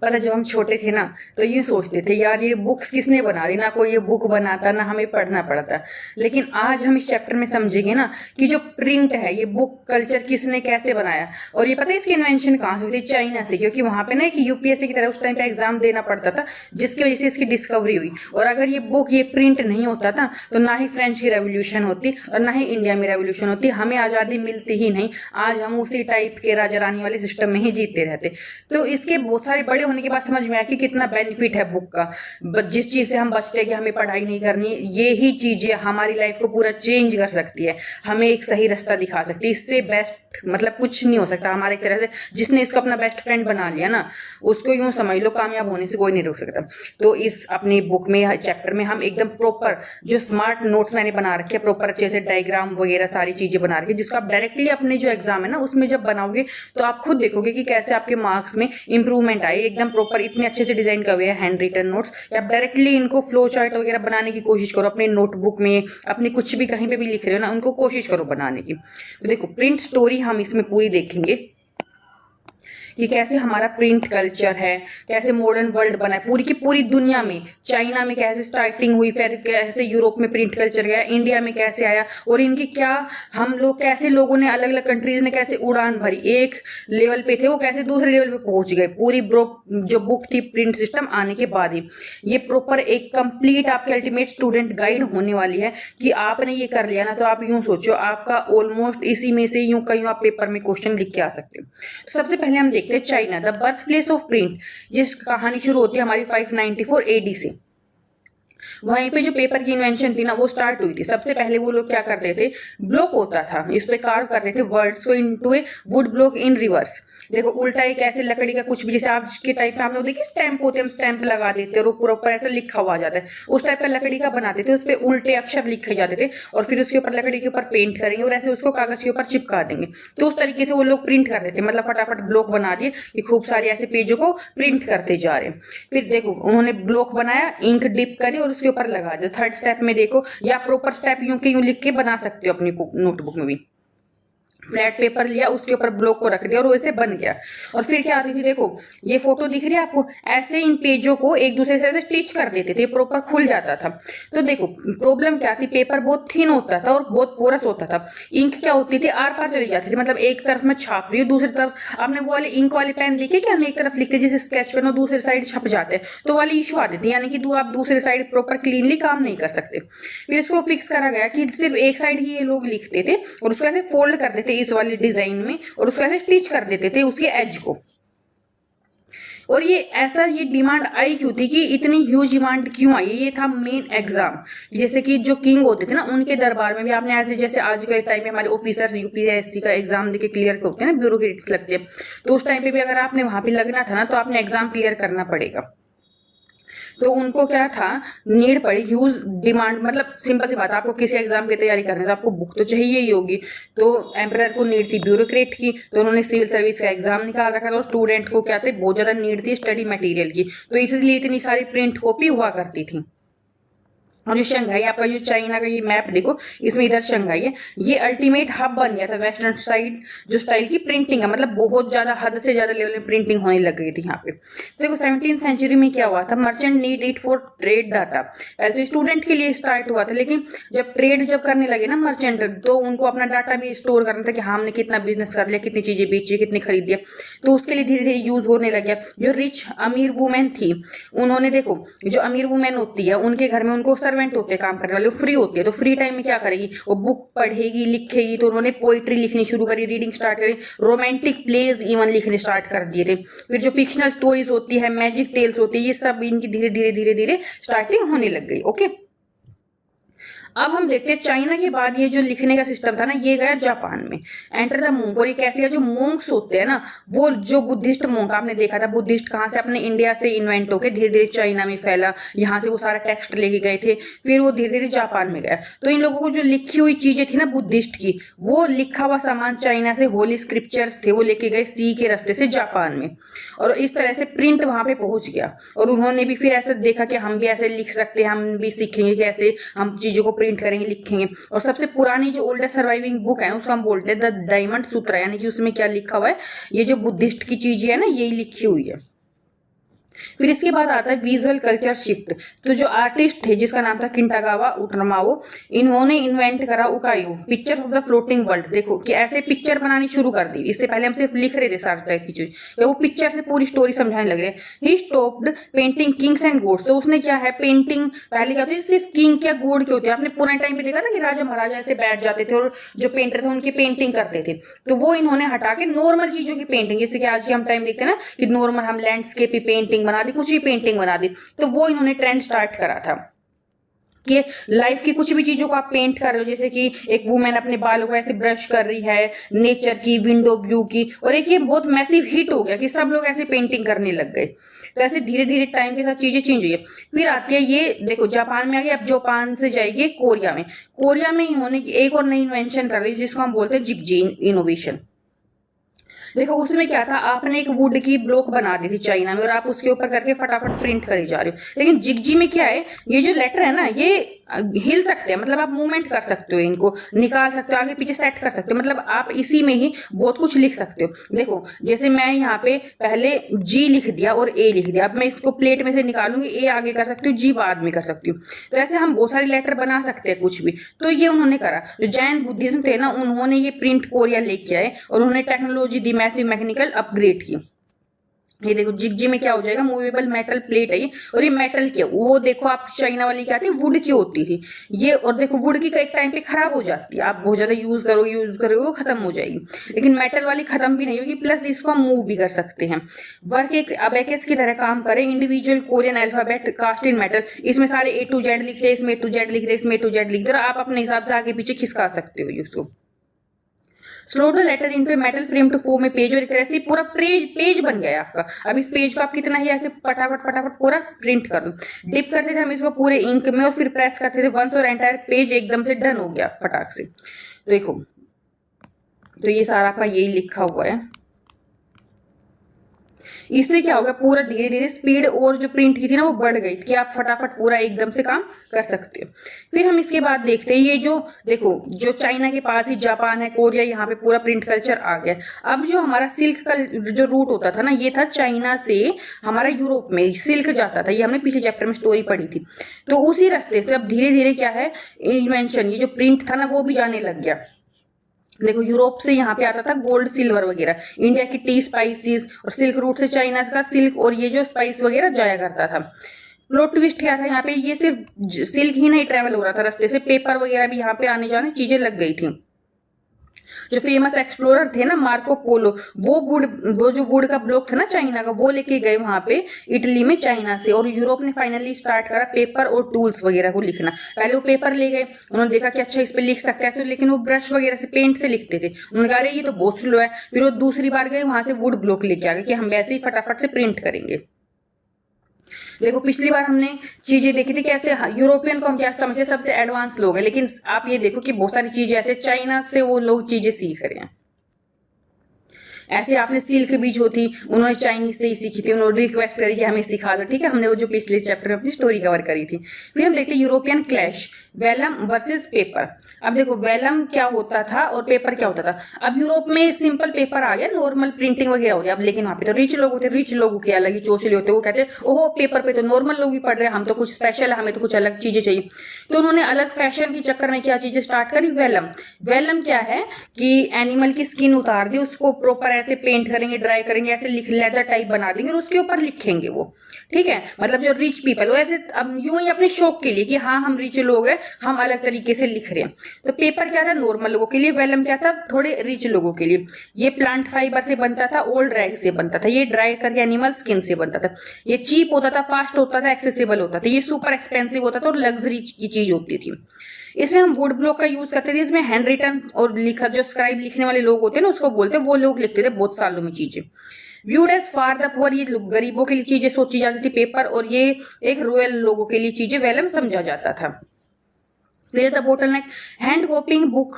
पर जब हम छोटे थे ना तो ये सोचते थे यार ये बुक्स किसने बना दी, ना कोई ये बुक बनाता ना हमें पढ़ना पड़ता। लेकिन आज हम इस चैप्टर में समझेंगे ना कि जो प्रिंट है ये बुक कल्चर किसने कैसे बनाया। और ये पता है इसकी इन्वेंशन कहाँ से हुई थी? चाइना से, क्योंकि वहां पे ना एक यूपीएससी की तरह उस टाइम पे एग्जाम देना पड़ता था, जिसकी वजह से इसकी डिस्कवरी हुई। और अगर ये बुक ये प्रिंट नहीं होता था तो ना ही फ्रेंच की रेवोल्यूशन होती और ना ही इंडिया में रेवोल्यूशन होती, हमें आजादी मिलती ही नहीं। आज हम उसी टाइप के राजा रानी वाले सिस्टम में ही जीते रहते। तो इसके बहुत सारे बड़े होने के बाद समझ में आया कि कितना बेनिफिट है बुक का। जिस चीज से हम बचते हैं कि हमें पढ़ाई नहीं करनी, ये ही चीजें हमारी लाइफ को पूरा चेंज कर सकती है, हमें एक सही रास्ता दिखा सकती है। इससे बेस्ट मतलब कुछ नहीं हो सकता हमारे तरह से। जिसने इसको अपना बेस्ट फ्रेंड बना लिया ना, उसको यूं समझ लो कामयाब होने से कोई नहीं रोक सकता। तो इस अपनी बुक में चैप्टर में हम एकदम प्रॉपर जो स्मार्ट नोट्स मैंने बना रखे हैं, प्रॉपर अच्छे से डायग्राम वगैरह सारी चीजें बना रखी है, जिसको आप डायरेक्टली अपने जो एग्जाम है ना उसमें जब बनाओगे तो आप खुद देखोगे कि कैसे आपके मार्क्स में इंप्रूवमेंट आए। एकदम प्रॉपर इतने अच्छे से डिजाइन कर हुए हैं हैंड रिटन नोट्स। आप डायरेक्टली इनको फ्लो चार्ट वगैरह बनाने की कोशिश करो अपने नोटबुक में, अपने कुछ भी कहीं पे भी लिख रहे हो ना उनको कोशिश करो बनाने की। तो देखो प्रिंट स्टोरी हम इसमें पूरी देखेंगे कि कैसे हमारा प्रिंट कल्चर है, कैसे मॉडर्न वर्ल्ड बना है पूरी की पूरी दुनिया में। चाइना में कैसे स्टार्टिंग हुई, फिर कैसे यूरोप में प्रिंट कल्चर गया, इंडिया में कैसे आया, और इनकी क्या हम लोग कैसे लोगों ने अलग अलग कंट्रीज ने कैसे उड़ान भरी, एक लेवल पे थे वो कैसे दूसरे लेवल पे पहुंच गए। पूरी जो बुक थी प्रिंट सिस्टम आने के बाद ही ये प्रॉपर एक कंप्लीट आपके अल्टीमेट स्टूडेंट गाइड होने वाली है कि आपने ये कर लिया ना तो आप यूं सोचो आपका ऑलमोस्ट इसी में से यूं कहीं आप पेपर में क्वेश्चन लिख के आ सकते हो। तो सबसे पहले हम देखते हैं China the birth place of print. ये कहानी शुरू होती है हमारी 594 एडी से। वहीं पे जो पेपर की इन्वेंशन थी ना वो स्टार्ट हुई थी। सबसे पहले वो लोग क्या करते थे, ब्लॉक होता था इस पे कार्व करते थे वर्ड्स को into A would block in reverse. देखो उल्टा एक ऐसे लकड़ी का कुछ भी, जैसे आज के टाइप में आप लोग देखिए स्टैंप होते हैं, हम स्टैंप लगा देते हैं और पूरा ऊपर ऐसा लिखा हुआ जाता है, उस टाइप का लकड़ी का बनाते थे। उस पर उल्टे अक्षर लिखे जाते थे और फिर उसके ऊपर लकड़ी के ऊपर पेंट करेंगे और ऐसे उसको कागज के ऊपर चिपका देंगे। तो उस तरीके से वो लोग प्रिंट कर देते, मतलब फटाफट ब्लॉक बना दिए कि खूब सारे ऐसे पेजों को प्रिंट करते जा रहे हैं। फिर देखो उन्होंने ब्लॉक बनाया, इंक डिप करी और उसके ऊपर लगा दिया। थर्ड स्टेप में देखो, या प्रॉपर स्टेप यूं के यूं लिख के बना सकते हो अपनी नोटबुक में भी। फ्लैट पेपर लिया उसके ऊपर ब्लॉक को रख दिया और वैसे बन गया। और फिर क्या आती थी, देखो ये फोटो दिख रही है आपको, ऐसे इन पेजों को एक दूसरे से ऐसे स्टिच कर देते थे, प्रॉपर खुल जाता था। तो देखो प्रॉब्लम क्या थी, पेपर बहुत थिन होता था और बहुत पोरस होता था। इंक क्या होती थी, आर पार चली जाती थी, मतलब एक तरफ मैं छाप रही हूँ दूसरी तरफ आपने वो वाले इंक वाले पेन देखे कि हम एक तरफ लिखते जैसे स्केच पेन और दूसरी साइड छप जाते हैं, तो वाली इशू आ जाती है, यानी कि आप दूसरी साइड प्रॉपर क्लीनली काम नहीं कर सकते। फिर इसको फिक्स करा गया कि सिर्फ एक साइड ही ये लोग लिखते थे और उसको ऐसे फोल्ड कर देते इस वाली डिजाइन में और उसको ऐसे स्टिच कर देते थे उसके एज को। और ये ऐसा ये डिमांड आई क्यों थी, कि इतनी ह्यूज डिमांड क्यों आई, ये था मेन एग्जाम। जैसे कि जो किंग होते थे ना उनके दरबार में भी आपने ऐसे, जैसे आज के टाइम में हमारे ऑफिसर्स यूपीएससी का एग्जाम देके क्लियर होते हैं ना, ब्यूरोक्रेट्स लगते हैं, तो उस टाइम पे भी अगर आपने वहां पे लगना था ना तो आपने एग्जाम क्लियर करना पड़ेगा। तो उनको क्या था, नीड पड़ी, ह्यूज डिमांड, मतलब सिंपल सी बात, आपको किसी एग्जाम की तैयारी करनी है तो आपको बुक तो चाहिए ही होगी। तो एम्परर को नीड थी ब्यूरोक्रेट की, तो उन्होंने सिविल सर्विस का एग्जाम निकाल रखा था। और स्टूडेंट को क्या थे, बहुत ज्यादा नीड थी स्टडी मटेरियल की, तो इसलिए इतनी सारी प्रिंट कॉपी हुआ करती थी। और जो शंघाई आपका जो चाइना का ये मैप देखो, इसमें इधर शंघाई है, ये अल्टीमेट हब बन गया था वेस्टर्न साइड जो स्टाइल की प्रिंटिंग है, मतलब बहुत ज्यादा हद से ज्यादा लेवल में प्रिंटिंग होने लग गई थी यहाँ पे। तो देखो 17th सेंचुरी में क्या हुआ था, merchant need it for trade data. पहले तो स्टूडेंट के लिए स्टार्ट हुआ था, लेकिन जब ट्रेड जब करने लगे ना मर्चेंट, तो उनको अपना डाटा भी स्टोर करना था कि हाँ हमने कितना बिजनेस कर लिया, कितनी चीजें बेची, कितनी खरीद लिया, तो उसके लिए धीरे धीरे यूज होने लग गया। जो रिच अमीर वुमेन थी उन्होंने, देखो जो अमीर वुमेन होती है उनके घर में उनको सर्वेंट होते हैं काम करने वाले, वो फ्री होती है, तो फ्री टाइम में क्या करेगी, वो बुक पढ़ेगी लिखेगी। तो उन्होंने पोइट्री लिखनी शुरू करी, रीडिंग स्टार्ट करी, रोमांटिक प्लेज इवन लिखने स्टार्ट कर दिए थे। फिर जो फिक्शनल स्टोरीज होती है, मैजिक टेल्स होती है, ये सब इनकी धीरे धीरे धीरे धीरे स्टार्टिंग होने लग गई। ओके, अब हम देखते हैं चाइना के बाद ये जो लिखने का सिस्टम था ना ये गया जापान में। एंटर द मोंक, और ये कैसे, जो मोंक्स होते हैं ना, वो जो बुद्धिस्ट मोंक आपने देखा था, बुद्धिस्ट कहाँ से अपने इंडिया से इन्वेंट होकर धीरे धीरे चाइना में फैला, यहाँ से वो सारा टेक्स्ट लेके गए थे, फिर वो धीरे धीरे जापान में गया। तो इन लोगों को जो लिखी हुई चीजें थी ना बुद्धिस्ट की, वो लिखा हुआ सामान चाइना से, होली स्क्रिप्चर्स थे वो लेके गए सी के रास्ते से जापान में, और इस तरह से प्रिंट वहां पे पहुंच गया। और उन्होंने भी फिर ऐसे देखा कि हम भी ऐसे लिख सकते हैं, हम भी सीखेंगे कैसे हम चीजों को प्रिंट करेंगे लिखेंगे। और सबसे पुरानी जो ओल्डेस्ट सर्वाइविंग बुक है उसको हम बोलते हैं द डायमंड सूत्र, यानी कि उसमें क्या लिखा हुआ है, ये जो बुद्धिस्ट की चीजें है ना यही लिखी हुई है। फिर इसके बाद आता है विजुअल कल्चर शिफ्ट। तो जो आर्टिस्ट थे जिसका नाम था किंटागावा उटरमाओ, इन्होंने इन्वेंट करा ukiyo, picture of the floating world. देखो कि ऐसे पिक्चर बनानी शुरू कर दी, इससे पहले हम सिर्फ लिख रहे थे सारे टाइप की चीज, वो पिक्चर से पूरी स्टोरी समझाने लग रहे। He stopped painting kings and gods. तो उसने क्या है, पेंटिंग पहले क्या होती है, सिर्फ किंग क्या गोड के होते हैं। आपने पुराने टाइम पे देखा था कि राजा महाराजा ऐसे बैठ जाते थे और जो पेंटर थे उनकी पेंटिंग करते थे, तो वो इन्होंने हटा के नॉर्मल चीजों की पेंटिंग, जैसे कि आज की हम टाइम देखते हैं ना कि नॉर्मल हम लैंडस्केप की पेंटिंग बना दी, कुछ भी पेंटिंग बना दी, तो वो इन्होंने ट्रेंड स्टार्ट करा था कि लाइफ की कुछ भी चीजों को आप पेंट कर रहे हो, जैसे कि एक वुमेन अपने बालों को ऐसे ब्रश कर रही है, नेचर की, विंडो व्यू की, और एक ये बहुत मैसिव हिट हो गया कि सब लोग ऐसे पेंटिंग करने लग गए। तो ऐसे धीरे धीरे टाइम के साथ चीजें चेंज हुई है। फिर आती है ये देखो जापान में आ गई, अब जापान से जाएगी कोरिया में। कोरिया में इन्होंने एक और नई इन्वेंशन कर दी जिसको हम बोलते हैं जिगजी इनोवेशन। देखो उसमें क्या था, आपने एक वुड की ब्लॉक बना दी थी चाइना में और आप उसके ऊपर करके फटाफट प्रिंट करे जा रहे हो, लेकिन जिगजी में क्या है, ये जो लेटर है ना ये हिल सकते हैं, मतलब आप मूवमेंट कर सकते हो, इनको निकाल सकते हो, आगे पीछे सेट कर सकते हो, मतलब आप इसी में ही बहुत कुछ लिख सकते हो। देखो जैसे मैं यहाँ पे पहले जी लिख दिया और ए लिख दिया, अब मैं इसको प्लेट में से निकालूंगी, ए आगे कर सकती हूँ, जी बाद में कर सकती हूँ। तो ऐसे हम बहुत सारे लेटर बना सकते हैं कुछ भी। तो ये उन्होंने करा, जो जैन बुद्धिज्म थे ना उन्होंने ये प्रिंट कोरिया लेके आए और उन्होंने टेक्नोलॉजी दी, मैसिव मैकेनिकल अपग्रेड की। ये देखो जिगजी में क्या हो जाएगा, मूवेबल मेटल प्लेट है ये, और ये मेटल की है। वो देखो आप चाइना वाली क्या थी, वुड की होती थी ये, और देखो वुड की एक टाइम पे खराब हो जाती है, आप बहुत ज्यादा यूज करोगे वो खत्म हो जाएगी, लेकिन मेटल वाली खत्म भी नहीं होगी, प्लस इसको हम मूव भी कर सकते हैं। वर्क एक अबेकस की तरह काम करे, individual Korean alphabet cast in metal, इसमें सारे ए टू जेड लिख दे, इसमें ए टू जेड लिख दे, इसमें ए टू जेड लिख दे, और आप अपने हिसाब से आगे पीछे खिसका सकते हो उसको। Slot the letter into metal frame to form a page, और ऐसे पूरा पेज बन गया आपका। अब इस पेज को आप कितना ही ऐसे फटाफट फटाफट पूरा प्रिंट कर दो। डिप करते थे हम इसको पूरे इंक में और फिर प्रेस करते थे वंस, और एंटायर पेज एकदम से डन हो गया फटाक से। देखो तो ये सारा आपका यही लिखा हुआ है। इससे क्या होगा, पूरा धीरे धीरे स्पीड और जो प्रिंट की थी ना वो बढ़ गई कि आप फटाफट पूरा एकदम से काम कर सकते हो। फिर हम इसके बाद देखते हैं ये जो देखो जो चाइना के पास ही जापान है, कोरिया, यहाँ पे पूरा प्रिंट कल्चर आ गया। अब जो हमारा सिल्क का जो रूट होता था ना, ये था चाइना से हमारा यूरोप में सिल्क जाता था, ये हमने पिछले चैप्टर में स्टोरी पढ़ी थी। तो उसी रास्ते से अब धीरे धीरे क्या है, इन्वेंशन, ये जो प्रिंट था ना वो भी जाने लग गया। देखो यूरोप से यहाँ पे आता था गोल्ड सिल्वर वगैरह, इंडिया की टी स्पाइसेस, और सिल्क रूट से चाइना का सिल्क और ये जो स्पाइस वगैरह जाया करता था। प्लॉट ट्विस्ट क्या था, यहाँ पे ये सिर्फ सिल्क ही नहीं ट्रेवल हो रहा था रास्ते से, पेपर वगैरह भी यहाँ पे आने जाने चीजें लग गई थी। जो फेमस एक्सप्लोरर थे ना मार्को पोलो, वो जो वुड का ब्लॉक था ना चाइना का, वो लेके गए वहां पे इटली में चाइना से, और यूरोप ने फाइनली स्टार्ट करा पेपर और टूल्स वगैरह को लिखना। पहले वो पेपर ले गए, उन्होंने देखा कि अच्छा इस पे लिख सकते हैं, लेकिन वो ब्रश वगैरह से पेंट से लिखते थे, उन्होंने कहा ये तो बहुत स्लो है। फिर वो दूसरी बार गए, वहां से वुड ब्लॉक लेके आ गए कि हम वैसे ही फटाफट से प्रिंट करेंगे। देखो पिछली बार हमने चीजें देखी थी कैसे यूरोपियन को हम क्या समझते, सबसे एडवांस लोग हैं, लेकिन आप ये देखो कि बहुत सारी चीजें ऐसे चाइना से वो लोग चीजें सीख रहे हैं। ऐसे आपने सिल्क बीज होती, उन्होंने चाइनीज से ही सीखी थी, उन्होंने रिक्वेस्ट करी कि हमें सिखा दो, ठीक है, हमने वो जो पिछले चैप्टर में अपनी स्टोरी कवर करी थी। फिर हम देखते हैं European clash, vellum versus paper. अब देखो वेलम क्या होता था और पेपर क्या होता था। अब यूरोप में सिंपल पेपर आ गया, नॉर्मल प्रिंटिंग वगैरह हो गया, अब लेकिन वहां पे तो रिच लोग होते, रिच लोगों के अलग ही चोचले होते, वो कहते ओहो पेपर पे तो नॉर्मल लोग भी पढ़ रहे हैं, हम तो कुछ स्पेशल है, हमें तो कुछ अलग चीजें चाहिए। तो उन्होंने अलग फैशन के चक्कर में क्या चीजें स्टार्ट करी, वेलम। वेलम क्या है कि एनिमल की स्किन उतार दी, उसको प्रॉपर ऐसे पेंट करेंगे, ड्राई करेंगे, ऐसे लेदर टाइप बना देंगे और उसके ऊपर लिखेंगे वो, ठीक है। मतलब जो रिच पीपल वो ऐसे अब यूं ही अपने शौक के लिए कि हाँ हम रिच लोग हैं, हम अलग तरीके से लिख रहे हैं। तो पेपर क्या था, नॉर्मल लोगों के लिए, वेलम क्या था, थोड़े रिच लोगों के लिए। ये प्लांट फाइबर से बनता था, ओल्ड रैग से बनता था, ये ड्राई करके एनिमल स्किन से बनता था। ये चीप होता था, फास्ट होता था, एक्सेसिबल होता था, ये सुपर एक्सपेंसिव होता था और लग्जरी की चीज होती थी। इसमें हम वुड ब्लॉक का यूज करते थे, इसमें हैंड रिटन और लिखा, जो स्क्राइब लिखने वाले लोग होते हैं ना उसको बोलते हैं, वो लोग लिखते थे बहुत सालों में चीजें। Viewed as far the poor, ये गरीबों के लिए चीजें सोची जाती थी पेपर, और ये एक रॉयल लोगों के लिए चीजें वेलम समझा जाता था। फिर the bottleneck, hand copying book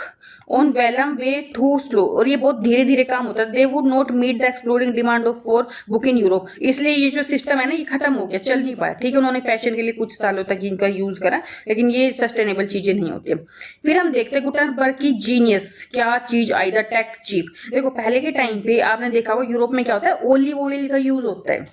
on vellum way too slow, और ये बहुत धीरे धीरे काम होता है। They would not meet the exploding demand of for book in Europe, इसलिए ये जो सिस्टम है ना ये खत्म हो गया, चल नहीं पाया, ठीक है। उन्होंने फैशन के लिए कुछ सालों तक इनका यूज करा, लेकिन ये सस्टेनेबल चीजें नहीं होती। फिर हम देखते हैं गुटेनबर्ग की जीनियस, क्या चीज आई, द टेक चीप। देखो पहले के टाइम पे आपने देखा होगा यूरोप में क्या होता है, ओलिव ऑयल का यूज होता है,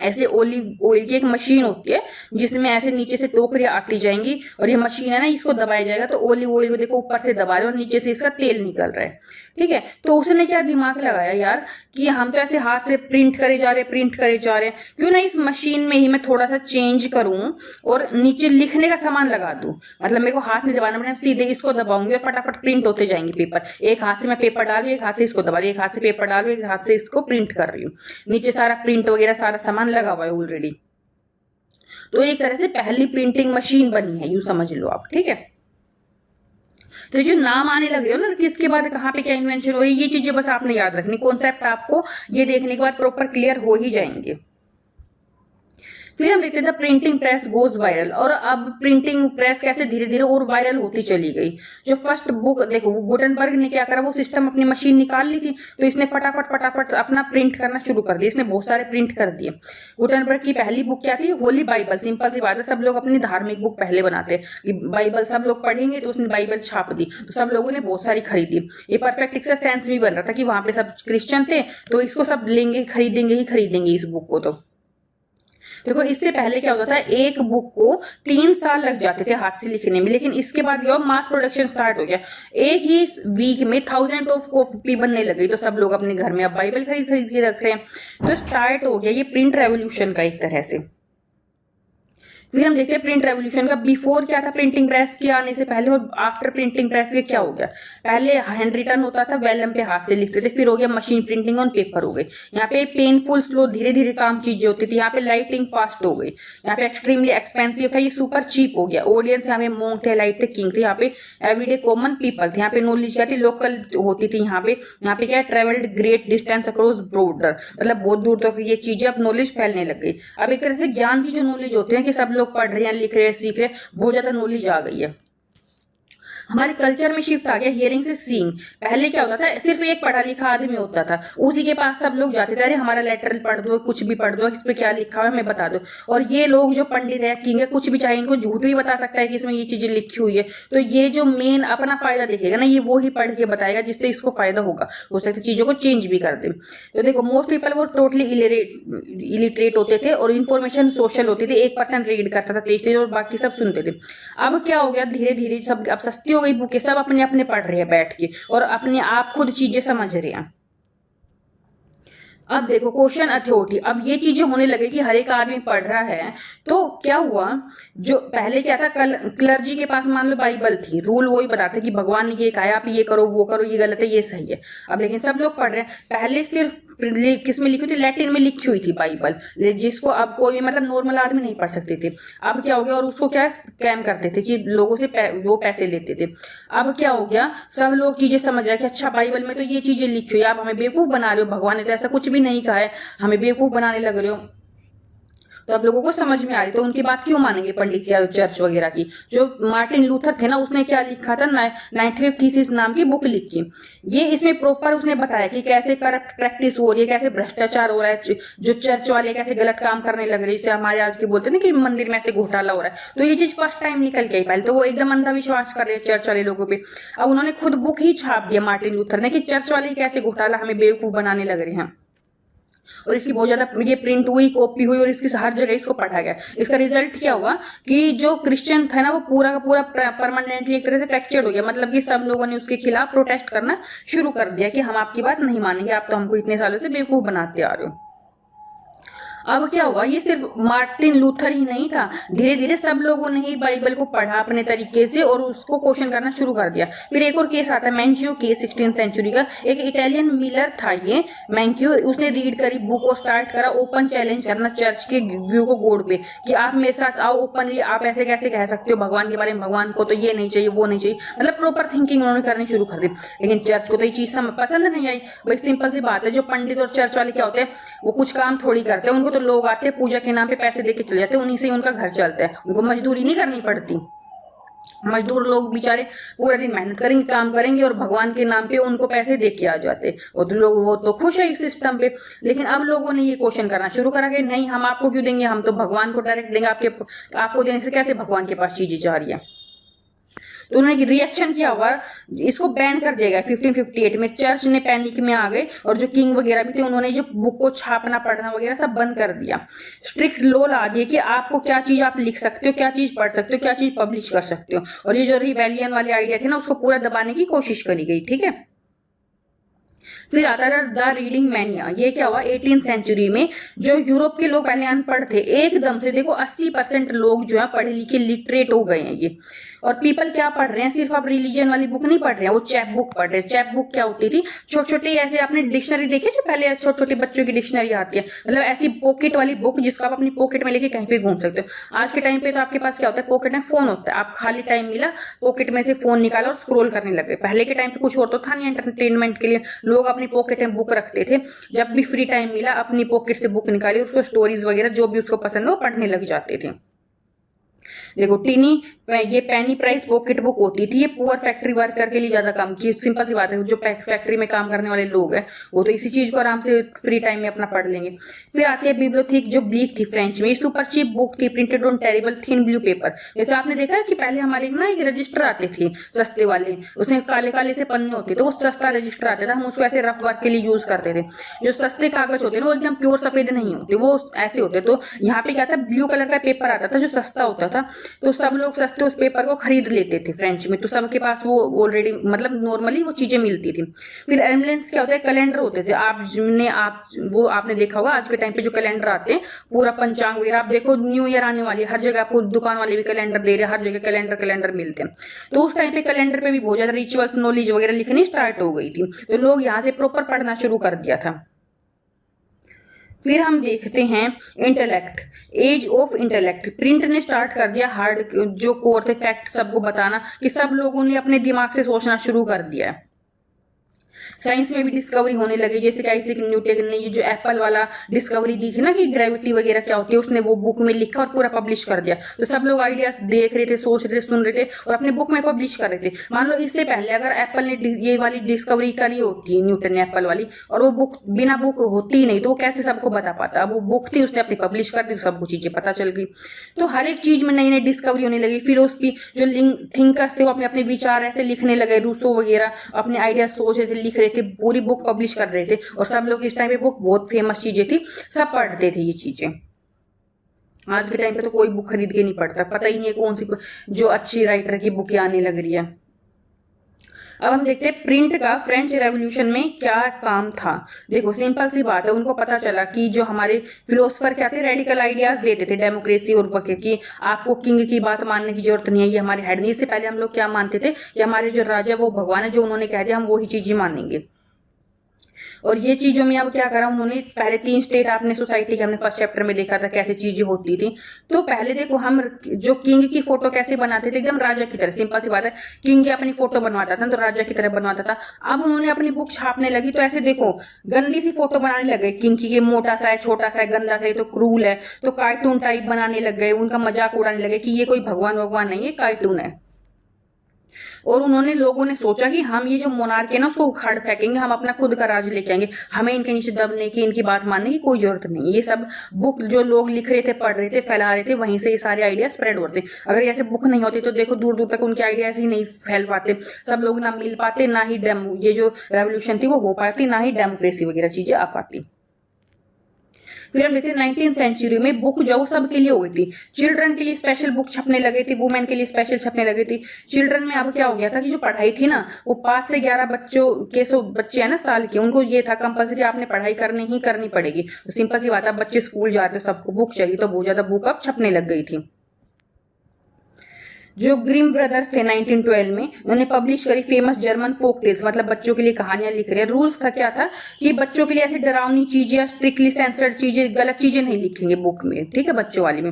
ऐसे ऑलिव ऑयल की एक मशीन होती है जिसमें ऐसे नीचे से टोकरियां आती जाएंगी और ये मशीन है ना, इसको दबाया जाएगा तो ऑलिव ऑयल को देखो ऊपर से दबा रहे और नीचे से इसका तेल निकल रहा है। ठीक है, तो उसने क्या दिमाग लगाया यार कि हम तो ऐसे हाथ से प्रिंट करे जा रहे हैं, क्यों ना इस मशीन में ही मैं थोड़ा सा चेंज करूं और नीचे लिखने का सामान लगा दूं। मतलब मेरे को हाथ नहीं दबाना पड़ेगा, सीधे इसको दबाऊंगी और फटाफट प्रिंट होते जाएंगे पेपर। एक हाथ से मैं पेपर डाल रही हूँ, एक हाथ से इसको दबा रही हूँ, एक हाथ से पेपर डाल रही हूँ, एक हाथ से इसको प्रिंट कर रही हूँ। नीचे सारा प्रिंट वगैरह सारा सामान लगा हुआ है ऑलरेडी। तो एक तरह से पहली प्रिंटिंग मशीन बनी है, यूं समझ लो आप। ठीक है, तो जो नाम आने लग रहे हो ना, किसके बाद कहाँ पे क्या इन्वेंशन हो रही है, ये चीजें बस आपने याद रखनी। कॉन्सेप्ट आपको ये देखने के बाद प्रॉपर क्लियर हो ही जाएंगे। फिर हम देखते थे प्रिंटिंग प्रेस गोज वायरल, और अब प्रिंटिंग प्रेस कैसे धीरे धीरे और वायरल होती चली गई। जो फर्स्ट बुक देखो, गुटेनबर्ग ने क्या करा, वो सिस्टम अपनी मशीन निकाल ली थी, तो इसने फटाफट अपना प्रिंट करना शुरू कर दिया। इसने बहुत सारे प्रिंट कर दिए। गुटेनबर्ग की पहली बुक क्या थी, होली बाइबल। सिंपल सी बात है, सब लोग अपनी धार्मिक बुक पहले बनाते कि बाइबल सब लोग पढ़ेंगे, तो उसने बाइबल छाप दी, तो सब लोगों ने बहुत सारी खरीदी। ये परफेक्ट इसका सेंस भी बन रहा था कि वहां पे सब क्रिश्चियन थे, तो इसको सब लेंगे, खरीदेंगे इस बुक को। तो देखो, इससे पहले क्या होता था, एक बुक को 3 साल लग जाते थे हाथ से लिखने में, लेकिन इसके बाद क्या मास प्रोडक्शन स्टार्ट हो गया। एक ही वीक में 1000 ऑफ कॉपी बनने लगी, तो सब लोग अपने घर में अब बाइबल खरीद के रख रहे हैं। तो स्टार्ट हो गया ये प्रिंट रेवोल्यूशन का एक तरह से। फिर हम देखते हैं प्रिंट रेवोल्यूशन का बिफोर क्या था, प्रिंटिंग प्रेस के आने से पहले, और आफ्टर प्रिंटिंग प्रेस के क्या हो गया। पहले हैंड रिटन होता था, वेलम पे हाथ से लिखते थे, फिर हो गया मशीन प्रिंटिंग ऑन पेपर हो गई। यहाँ पे पेनफुल स्लो धीरे धीरे काम चीजें होती थी, यहाँ पे लाइटिंग फास्ट हो गई। यहाँ पे एक्सट्रीमली एक्सपेंसिव था, ये सुपर चीप हो गया। ऑडियंस यहाँ पे मोंग थे, लाइट थे, किंग थे। यहाँ पे एवरीडे कॉमन पीपल थे। यहाँ पे नॉलेज क्या थी, लोकल होती थी। यहाँ पे क्या है, travelled great distance across border, मतलब बहुत दूर तक ये चीजें अब नॉलेज फैलने लग गई। अब एक तरह से ज्ञान की जो नॉलेज होती है कि सब लोग पढ़ रहे हैं, लिख रहे हैं, सीख रहे हैं, बहुत ज्यादा नॉलेज आ गई है। हमारे कल्चर में शिफ्ट आ गया हियरिंग से सीइंग। पहले क्या होता था, सिर्फ एक पढ़ा लिखा आदमी होता था, उसी के पास सब लोग जाते थे, अरे हमारा लेटर पढ़ दो, कुछ भी पढ़ दो, इस पे क्या लिखा हुआ है हमें बता दो। और ये लोग जो पंडित है, किंग है, कुछ भी चाहे इनको झूठ भी बता सकता है कि इसमें ये चीजें लिखी हुई है। तो ये जो मेन अपना फायदा देखेगा ना, ये वो ही पढ़ के बताएगा जिससे इसको फायदा होगा। हो सकता है चीजों को चेंज भी कर दे। तो देखो, मोस्ट पीपल वो टोटली इलिटरेट होते थे और इन्फॉर्मेशन सोशल होती थी। 1% रीड करता था तेज और बाकी सब सुनते थे। अब क्या हो गया, धीरे धीरे सब अब सस्ती हो गई बुकें, सब अपने अपने पढ़ रहे हैं बैठ के और अपने आप खुद चीजें समझ रहे हैं। अब देखो, क्वेश्चन अथॉरिटी, अब ये चीजें होने लगे कि हर एक आदमी पढ़ रहा है। तो क्या हुआ, जो पहले क्या था, क्लर्जी के पास मान लो बाइबल थी, रूल वही बताते कि भगवान ने ये कहा, आप ये करो, वो करो, ये गलत है, ये सही है। अब लेकिन सब लोग पढ़ रहे हैं। पहले सिर्फ किसमें लिखी थी, लैटिन में लिखी हुई थी बाइबल, जिसको अब कोई भी मतलब नॉर्मल आदमी नहीं पढ़ सकते थे। अब क्या हो गया, और उसको क्या स्कैम करते थे कि लोगों से वो पैसे लेते थे। अब क्या हो गया, सब लोग चीजें समझ रहे हैं कि अच्छा बाइबल में तो ये चीजें लिखी हुई है, आप हमें बेवकूफ बना रहे हो, भगवान ने तो ऐसा कुछ भी नहीं कहा है, हमें बेवकूफ बनाने लग रहे हो। तो अब लोगों को समझ में आ रही, तो उनकी बात क्यों मानेंगे पंडित या चर्च वगैरह की। जो मार्टिन लूथर थे ना, उसने क्या लिखा था, 95 थीसिस नाम की बुक लिखी। ये इसमें प्रॉपर उसने बताया कि कैसे करप्ट प्रैक्टिस हो रही है, कैसे भ्रष्टाचार हो रहा है, जो चर्च वाले कैसे गलत काम करने लग रहे हैं, जैसे हमारे आज के बोलते हैं ना कि मंदिर में ऐसे घोटाला हो रहा है। तो ये चीज फर्स्ट टाइम निकल के आई पहले, तो वो एकदम अंधविश्वास कर रहे हैं चर्च वाले लोगों पे। अब उन्होंने खुद बुक ही छाप दिया मार्टिन लूथर ने कि चर्च वाले कैसे घोटाला हमें बेवकूफ बनाने लग रहे हैं। और इसकी बहुत ज्यादा ये प्रिंट हुई, कॉपी हुई और इसकी हर जगह इसको पढ़ा गया। इसका रिजल्ट क्या हुआ कि जो क्रिश्चियन था ना, वो पूरा का पूरा परमानेंटली एक तरह से फ्रैक्चर्ड हो गया। मतलब कि सब लोगों ने उसके खिलाफ प्रोटेस्ट करना शुरू कर दिया कि हम आपकी बात नहीं मानेंगे, आप तो हमको इतने सालों से बेवकूफ बनाते आ रहे हो। अब क्या हुआ, ये सिर्फ मार्टिन लूथर ही नहीं था, धीरे धीरे सब लोगों ने ही बाइबल को पढ़ा अपने तरीके से और उसको क्वेश्चन करना शुरू कर दिया। फिर एक और केस आता है, मैंक्यू केस, 16th सेंचुरी का। एक इटालियन मिलर था ये मैंक्यू, उसने रीड करी बुक को, स्टार्ट करा ओपन चैलेंज करना चर्च के व्यू को गॉड पे कि आप मेरे साथ आओ ओपनली, आप ऐसे कैसे कह सकते हो भगवान के बारे में, भगवान को तो ये नहीं चाहिए, वो नहीं चाहिए। मतलब प्रॉपर थिंकिंग उन्होंने करनी शुरू कर दी। लेकिन चर्च को तो ये चीज पसंद नहीं आई। भाई सिंपल सी बात है, जो पंडित और चर्च वाले क्या होते हैं, वो कुछ काम थोड़ी करते हैं, उनको तो लोग आते हैं पूजा के नाम पे पैसे देके चले जाते हैं, उन्हीं से उनका घर चलता है, उनको मजदूरी नहीं करनी पड़ती। मजदूर लोग बेचारे पूरा दिन मेहनत करेंगे, काम करेंगे और भगवान के नाम पे उनको पैसे दे के आ जाते। और लोग वो तो खुश है इस सिस्टम पे। लेकिन अब लोगों ने ये क्वेश्चन करना शुरू करा कि नहीं, हम आपको क्यों देंगे, हम तो भगवान को डायरेक्ट देंगे, आपको देने से कैसे भगवान के पास चीजें जा रही है। तो उन्होंने रिएक्शन किया हुआ, इसको बैन कर दिया गया 1558 में। चर्च ने पैनिक में आ गए और जो किंग वगैरह भी थे उन्होंने जो बुक को छापना पढ़ना वगैरह सब बंद कर दिया। स्ट्रिक्ट लॉ ला दिए कि आपको क्या चीज आप लिख सकते हो, क्या चीज पढ़ सकते हो, क्या चीज पब्लिश कर सकते हो। और ये जो रिबेलियन वाले आइडिया थे ना उसको पूरा दबाने की कोशिश करी गई, ठीक है। फिर आता है द रीडिंग मैनिया। ये क्या हुआ 18th सेंचुरी में, जो यूरोप के लोग पहले अनपढ़ थे एकदम से देखो 80% लोग जो है पढ़े लिखे लिटरेट हो गए हैं ये। और पीपल क्या पढ़ रहे हैं, सिर्फ अब रिलीजन वाली बुक नहीं पढ़ रहे हैं, वो चैप बुक पढ़ रहे हैं। चैप बुक क्या होती थी, छोटे छोटे ऐसे आपने डिक्शनरी देखी जो पहले छोटे छोटे बच्चों की डिक्शनरी आती है, मतलब ऐसी पॉकेट वाली बुक जिसको आप अपनी पॉकेट में लेके कहीं पे घूम सकते हो। आज के टाइम पे तो आपके पास क्या होता है, पॉकेट में फोन होता है, आप खाली टाइम मिला पॉकेट में से फोन निकाला और स्क्रॉल करने लगे। पहले के टाइम पे कुछ और तो था नहीं एंटरटेनमेंट के लिए, लोग अपनी पॉकेट में बुक रखते थे, जब भी फ्री टाइम मिला अपनी पॉकेट से बुक निकाली, उसको स्टोरीज वगैरह जो भी उसको पसंद हो पढ़ने लग जाते थे। देखो टिनी, ये पेनी प्राइस पॉकेट बुक होती थी, ये पुअर फैक्ट्री वर्कर के लिए ज्यादा काम की। सिंपल सी बात है, जो फैक्ट्री में काम करने वाले लोग हैं वो तो इसी चीज को आराम से फ्री टाइम में अपना पढ़ लेंगे। फिर आती है बिब्लियोथेक, जो ब्लीक थी फ्रेंच में, ये सुपर चीप बुक थी, printed on terrible thin blue paper. जैसे आपने देखा है कि पहले हमारे ना एक रजिस्टर आते थे सस्ते वाले, उसमें काले काले से पन्ने होते थे, वो सस्ता रजिस्टर आता था, हम उसको ऐसे रफ वर्क के लिए यूज करते थे। जो सस्ते कागज होते हैं वो एकदम प्योर सफेद नहीं होते, वो ऐसे होते। तो यहाँ पे क्या था, ब्लू कलर का पेपर आता था जो सस्ता होता था, तो सब लोग सस्ते उस पेपर को खरीद लेते थे फ्रेंच में, तो सबके पास वो ऑलरेडी मतलब नॉर्मली वो चीजें मिलती थी। फिर एम्बलेंस क्या होता है, कैलेंडर होते थे। आपने देखा होगा आज के टाइम पे जो कैलेंडर आते हैं पूरा पंचांग वगैरह, आप देखो न्यू ईयर आने वाली है, हर जगह आपको दुकान वाले भी कैलेंडर दे रहे हैं, हर जगह कैलेंडर मिलते हैं। तो उस टाइम पे कैलेंडर पे भी बहुत ज्यादा रिचुअल्स नॉलेज वगैरह लिखनी स्टार्ट हो गई थी, तो लोग यहाँ से प्रॉपर पढ़ना शुरू कर दिया था। फिर हम देखते हैं intellect, age of intellect. Print ने स्टार्ट कर दिया हार्ड जो कोर थे फैक्ट सबको बताना, कि सब लोगों ने अपने दिमाग से सोचना शुरू कर दिया है। साइंस में भी डिस्कवरी होने लगी, जैसे कि आइजैक न्यूटन ने जो एप्पल वाला डिस्कवरी दी थी ना कि ग्रेविटी वगैरह क्या होती है, उसने वो बुक में लिखा और पूरा पब्लिश कर दिया। तो सब लोग आइडियाज देख रहे थे, सोच रहे थे, सुन रहे थे और अपने बुक में पब्लिश कर रहे थे। मान लो इससे पहले अगर एप्पल ने ये वाली डिस्कवरी करी होती, न्यूटन ने एप्पल वाली, और वो बुक बिना बुक होती नहीं तो वो कैसे सबको बता पाता। अब वो बुक थी, उसने अपनी पब्लिश कर दी, तो सबको चीजें पता चल गई। तो हर एक चीज में नई नई डिस्कवरी होने लगी। फिलोसफी जो थिंकर्स थे वो अपने अपने विचार ऐसे लिखने लगे, रूसो वगैरह अपने आइडिया सोच रहे थे, लिख रहे थे, पूरी बुक पब्लिश कर रहे थे। और सब लोग इस टाइम पे बुक बहुत फेमस चीजें थी, सब पढ़ते थे ये चीजें। आज के टाइम पे तो कोई बुक खरीद के नहीं पढ़ता, पता ही नहीं है कौन सी जो अच्छी राइटर की बुक आने लग रही है। अब हम देखते हैं प्रिंट का फ्रेंच रेवोल्यूशन में क्या काम था। देखो सिंपल सी बात है, उनको पता चला कि जो हमारे फिलोसफर क्या थे, रेडिकल आइडियाज देते थे डेमोक्रेसी और कि आपको किंग की बात मानने की जरूरत नहीं है, ये हमारे हेड नहीं। इससे पहले हम लोग क्या मानते थे कि हमारे जो राजा वो भगवान है, जो उन्होंने कह दिया हम वही चीजें मानेंगे। और ये चीजों में अब क्या करा उन्होंने, पहले 3 स्टेट आपने सोसाइटी के हमने फर्स्ट चैप्टर में देखा था कैसे चीजें होती थी। तो पहले देखो हम जो किंग की फोटो कैसे बनाते थे, एकदम राजा की तरह। सिंपल सी बात है, किंग की अपनी फोटो बनवाता था तो राजा की तरह बनवाता था। अब उन्होंने अपनी बुक छापने लगी तो ऐसे देखो गंदी सी फोटो बनाने लगे किंग की, ये मोटा सा है, छोटा सा है, गंदा सा है, तो क्रूल है, तो कार्टून टाइप बनाने लग गए, उनका मजाक उड़ाने लगे कि ये कोई भगवान नहीं है, कार्टून है। और उन्होंने लोगों ने सोचा कि हम ये जो मोनार्क है ना उसको उखाड़ फेंकेंगे, हम अपना खुद का राज लेके आएंगे, हमें इनके नीचे दबने की, इनकी बात मानने की कोई जरूरत नहीं। ये सब बुक जो लोग लिख रहे थे, पढ़ रहे थे, फैला रहे थे, वहीं से ये सारे आइडिया स्प्रेड होते। अगर ऐसे बुक नहीं होती तो देखो दूर दूर तक उनके आइडियाज ही नहीं फैल पाते, सब लोग ना मिल पाते, ना ही ये जो रेवोल्यूशन थी वो हो पाती, ना ही डेमोक्रेसी वगैरह चीजें आ पाती। फिर हम देखते हैं 19th सेंचुरी में बुक जो सबके लिए हो गई थी। चिल्ड्रन के लिए स्पेशल बुक छपने लगे थे, वुमेन के लिए स्पेशल छपने लगे थी। चिल्ड्रन में अब क्या हो गया था कि जो पढ़ाई थी ना वो 5 से 11 बच्चों के बच्चे है ना साल के, उनको ये था कंपल्सरी आपने पढ़ाई करनी पड़ेगी। तो सिंपल सी बात है, बच्चे स्कूल जाते सबको बुक चाहिए, तो बहुत ज्यादा बुक अब छपने लग गई थी। जो ग्रिम ब्रदर्स थे 1912 में, उन्होंने पब्लिश करी फेमस जर्मन फोक टेल्स, मतलब बच्चों के लिए कहानियां लिख रहे हैं। रूल्स था क्या था कि बच्चों के लिए ऐसी डरावनी चीजें या स्ट्रिक्टली सेंसर्ड चीजें, गलत चीजें नहीं लिखेंगे बुक में, ठीक है, बच्चों वाली में।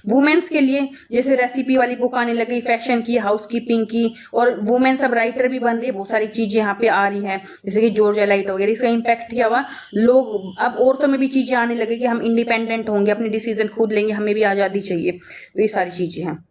वुमेन्स के लिए जैसे रेसिपी वाली बुक आने लगी, फैशन की, हाउसकीपिंग की, और वुमेन सब राइटर भी बन रही है, बहुत सारी चीजें यहाँ पे आ रही है, जैसे कि जॉर्ज एलाइट वगैरह। इसका इम्पैक्ट क्या हुआ, लोग अब औरतों में भी चीजें आने लगी कि हम इंडिपेंडेंट होंगे, अपने डिसीजन खुद लेंगे, हमें भी आजादी चाहिए, तो ये सारी चीजें हैं।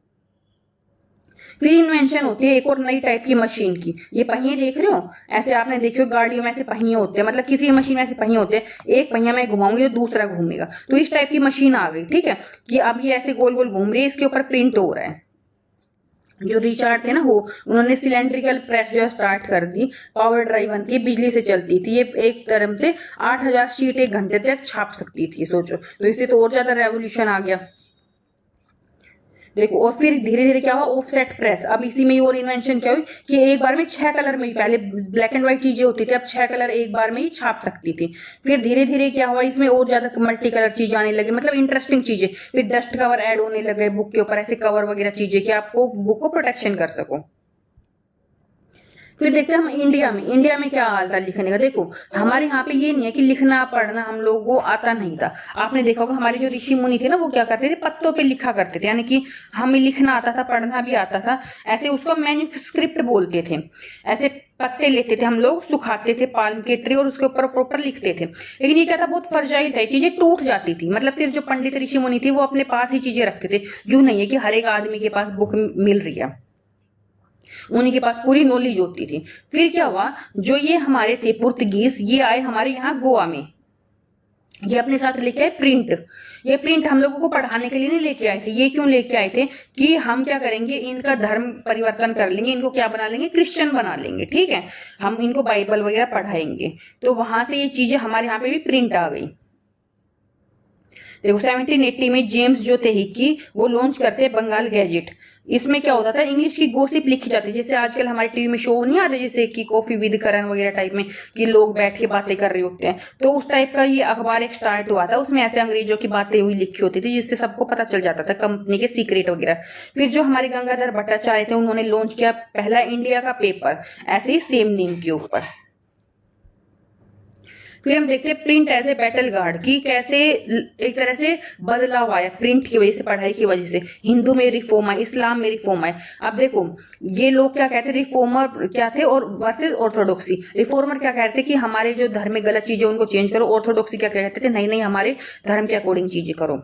फिर इन्वेंशन होती है एक और नई टाइप की मशीन की। ये पहिए देख रहे हो, ऐसे आपने देखियो गाड़ियों में ऐसे पहिए होते हैं, मतलब किसी मशीन में ऐसे पहिए होते हैं, एक पहिया में घुमाऊंगी तो दूसरा घूमेगा। तो इस टाइप की मशीन आ गई, ठीक है, कि अब ये ऐसे गोल गोल घूम रही है, इसके ऊपर प्रिंट हो रहा है। जो रिचार्ड थे ना वो, उन्होंने सिलेंड्रिकल प्रेस जो स्टार्ट कर दी, पावर ड्राइव थी, बिजली से चलती थी, ये एक तरह से 8,000 शीट एक घंटे तक छाप सकती थी, सोचो। तो इससे तो और ज्यादा रेवोल्यूशन आ गया, देखो। और फिर धीरे धीरे क्या हुआ, ऑफसेट प्रेस। अब इसी में और इन्वेंशन क्या हुई कि एक बार में 6 कलर में ही, पहले ब्लैक एंड व्हाइट चीजें होती थी, अब 6 कलर एक बार में ही छाप सकती थी। फिर धीरे धीरे क्या हुआ, इसमें और ज्यादा मल्टी कलर चीज आने लगी, मतलब इंटरेस्टिंग चीजें। फिर डस्ट कवर ऐड होने लगे बुक के ऊपर, ऐसे कवर वगैरह चीजें कि आपको बुक को प्रोटेक्शन कर सको। फिर देखते हैं हम इंडिया में क्या हाल था लिखने का। देखो हमारे यहाँ पे ये नहीं है कि लिखना पढ़ना हम लोगों को आता नहीं था। आपने देखा होगा हमारे जो ऋषि मुनि थे ना, वो क्या करते थे, पत्तों पे लिखा करते थे, यानी कि हमें लिखना आता था, पढ़ना भी आता था। ऐसे उसको मैन्युस्क्रिप्ट बोलते थे। ऐसे पत्ते लेते थे हम लोग, सुखाते थे पाल्म के ट्री, और उसके ऊपर प्रॉपर लिखते थे। लेकिन ये क्या था, बहुत फर्जाइल था, चीजें टूट जाती थी। मतलब सिर्फ जो पंडित ऋषि मुनि थे वो अपने पास ही चीजें रखते थे। यूं नहीं है कि हर एक आदमी के पास बुक मिल रही है, उन्हीं के पास पूरी नॉलेज होती थी। फिर क्या हुआ, जो ये हमारे थे पुर्तगीज, ये आए हमारे यहाँ गोवा में, ये अपने साथ लेके आए प्रिंट। ये प्रिंट हम लोगों को पढ़ाने के लिए नहीं लेके आए थे। ये क्यों लेके आए थे कि हम क्या करेंगे, इनका धर्म परिवर्तन कर लेंगे, इनको क्या बना लेंगे, क्रिश्चियन बना लेंगे, ठीक है। हम इनको बाइबल वगैरह पढ़ाएंगे। तो वहां से ये चीजें हमारे यहाँ पे भी प्रिंट आ गई। देखो 1780 में जेम्स जो थे हिक्की, वो लॉन्च करते हैं बंगाल गैजेट। इसमें क्या होता था, इंग्लिश की गॉसिप लिखी जाती है, जैसे आजकल हमारे टीवी में शो नहीं आते, जैसे कि कॉफी विद करण वगैरह टाइप में, कि लोग बैठ के बातें कर रहे होते हैं। तो उस टाइप का ये अखबार एक स्टार्ट हुआ था, उसमें ऐसे अंग्रेजों की बातें हुई लिखी होती थी, जिससे सबको पता चल जाता था कंपनी के सीक्रेट वगैरह। फिर जो हमारे गंगाधर भट्टाचार्य थे, उन्होंने लॉन्च किया पहला इंडिया का पेपर, ऐसे ही सेम नेम के ऊपर। फिर हम देखते हैं print as a battleground की कैसे एक तरह से बदलाव आया प्रिंट की वजह से, पढ़ाई की वजह से। हिंदू में रिफॉर्म आए, इस्लाम में रिफॉर्म आए। अब देखो ये लोग क्या कहते हैं, रिफॉर्मर क्या थे और वर्सेस ऑर्थोडॉक्सी। रिफॉर्मर क्या कहते थे कि हमारे जो धर्म में गलत चीजें उनको चेंज करो। ऑर्थोडॉक्सी क्या कहते थे, नहीं नहीं हमारे धर्म के अकॉर्डिंग चीजें करो।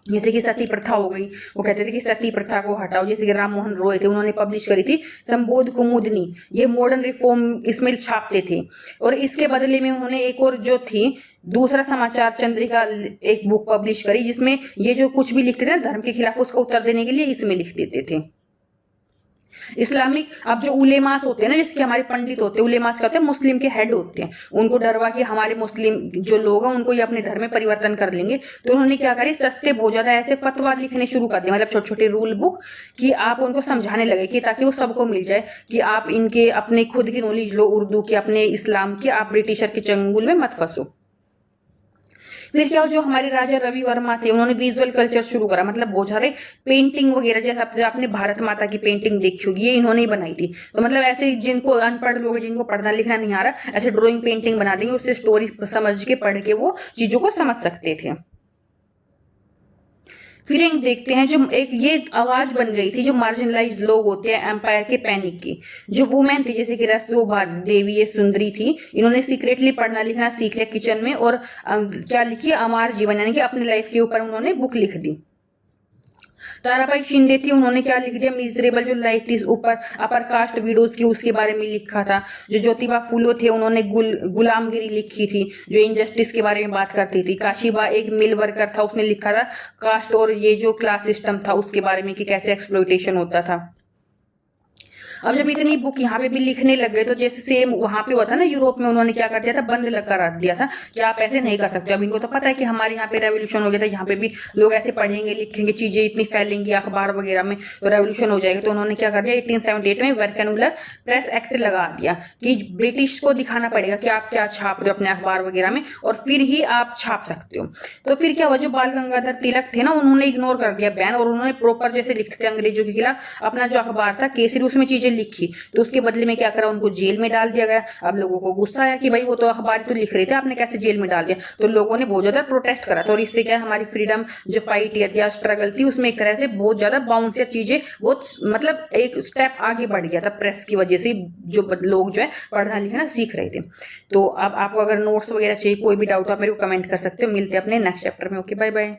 जैसे कि सती प्रथा हो गई, वो कहते थे कि सती प्रथा को हटाओ। जैसे कि राम मोहन रॉय थे, उन्होंने पब्लिश करी थी संबोध कुमुदनी, ये मॉडर्न रिफॉर्म इसमें छापते थे। और इसके बदले में उन्होंने एक और जो थी दूसरा समाचार चंद्रिका एक बुक पब्लिश करी, जिसमें ये जो कुछ भी लिखते थे ना धर्म के खिलाफ, उसका उत्तर देने के लिए इसमें लिख देते थे। इस्लामिक, अब जो उलेमास होते हैं ना, जैसे कि हमारे पंडित होते हैं, उलेमास क्या होते हैं, मुस्लिम के हेड होते हैं। उनको डरवा कि हमारे मुस्लिम जो लोग हैं उनको ये अपने धर्म में परिवर्तन कर लेंगे, तो उन्होंने क्या करी, सस्ते बहुत ज्यादा ऐसे फतवा लिखने शुरू कर दिए, मतलब छोटे छोटे रूल बुक, कि आप उनको समझाने लगे कि ताकि वो सबको मिल जाए कि आप इनके अपने खुद की नॉलेज लो उर्दू की, अपने इस्लाम की, आप ब्रिटिशर के चंगुल में मत फंसो। फिर क्या हो, जो हमारे राजा रवि वर्मा थे, उन्होंने विजुअल कल्चर शुरू करा, मतलब बहुत सारे पेंटिंग वगैरह, जैसे आपने भारत माता की पेंटिंग देखी होगी, ये इन्होंने ही बनाई थी। तो मतलब ऐसे जिनको अनपढ़ लोग हैं, जिनको पढ़ना लिखना नहीं आ रहा, ऐसे ड्राइंग पेंटिंग बना देंगे, उससे स्टोरी समझ के पढ़ के वो चीजों को समझ सकते थे। फिर एक देखते हैं जो एक ये आवाज बन गई थी, जो मार्जिनलाइज लोग होते हैं एम्पायर के पैनिक की। जो वुमेन थी, जैसे कि रसोभा देवी, ये सुंदरी थी, इन्होंने सीक्रेटली पढ़ना लिखना सीख लिया किचन में, और क्या लिखी, अमर जीवन, यानी कि अपनी लाइफ के ऊपर उन्होंने बुक लिख दी। ताराबाई शिंदे थी, उन्होंने क्या लिख दिया, मिजरेबल जो लाइफ थी ऊपर अपर कास्ट विडोज की, उसके बारे में लिखा था। जो ज्योतिबा फूलो थे, उन्होंने गुलामगिरी लिखी थी, जो इनजस्टिस के बारे में बात करती थी। काशीबा एक मिल वर्कर था, उसने लिखा था कास्ट और ये जो क्लास सिस्टम था उसके बारे में कि कैसे एक्सप्लॉयटेशन होता था। अब जब इतनी बुक यहाँ पे भी लिखने लग गए, तो जैसे सेम वहां पे हुआ था ना यूरोप में, उन्होंने क्या कर दिया था, बंद करा दिया था कि आप ऐसे नहीं कर सकते। अब इनको तो पता है कि हमारे यहाँ पे रेवोल्यूशन हो गया था, यहाँ पे भी लोग ऐसे पढ़ेंगे लिखेंगे, चीजें इतनी फैलेंगी अखबार वगैरह में, तो रेवोल्यूशन हो जाएगा। तो उन्होंने क्या कर दिया, 1878 में वर्कैनुलर प्रेस एक्ट लगा दिया कि ब्रिटिश को दिखाना पड़ेगा कि आप क्या छाप रहे हो अपने अखबार वगैरह में, और फिर ही आप छाप सकते हो। तो फिर क्या हुआ, जो बाल गंगाधर तिलक थे ना, उन्होंने इग्नोर कर दिया बैन, और उन्होंने प्रॉपर जैसे लिखते थे अंग्रेजों के खिलाफ अपना जो अखबार था केसरी, उसमें चीजें लिखी। तो उसके बदले में क्या करा, उनको जेल में डाल दिया गया। अब लोगों को गुस्सा आया कि भाई वो तो अखबार तो लिख रहे थे, आपने कैसे जेल में डाल दिया। तो लोगों ने बहुत ज्यादा प्रोटेस्ट करा था, और इससे क्या हमारी फ्रीडम जो फाइट या स्ट्रगल थी, उसमें एक तरह से बहुत ज्यादा बाउंस या चीजें बहुत मतलब एक स्टेप आगे बढ़ गया था प्रेस की वजह से, जो लोग जो है पढ़ना लिखना सीख रहे थे। तो अब आपको अगर नोट्स वगैरह चाहिए, कोई भी डाउट हो आप मेरे को कमेंट कर सकते हो। मिलते हैं अपने नेक्स्ट चैप्टर में। Okay, bye bye.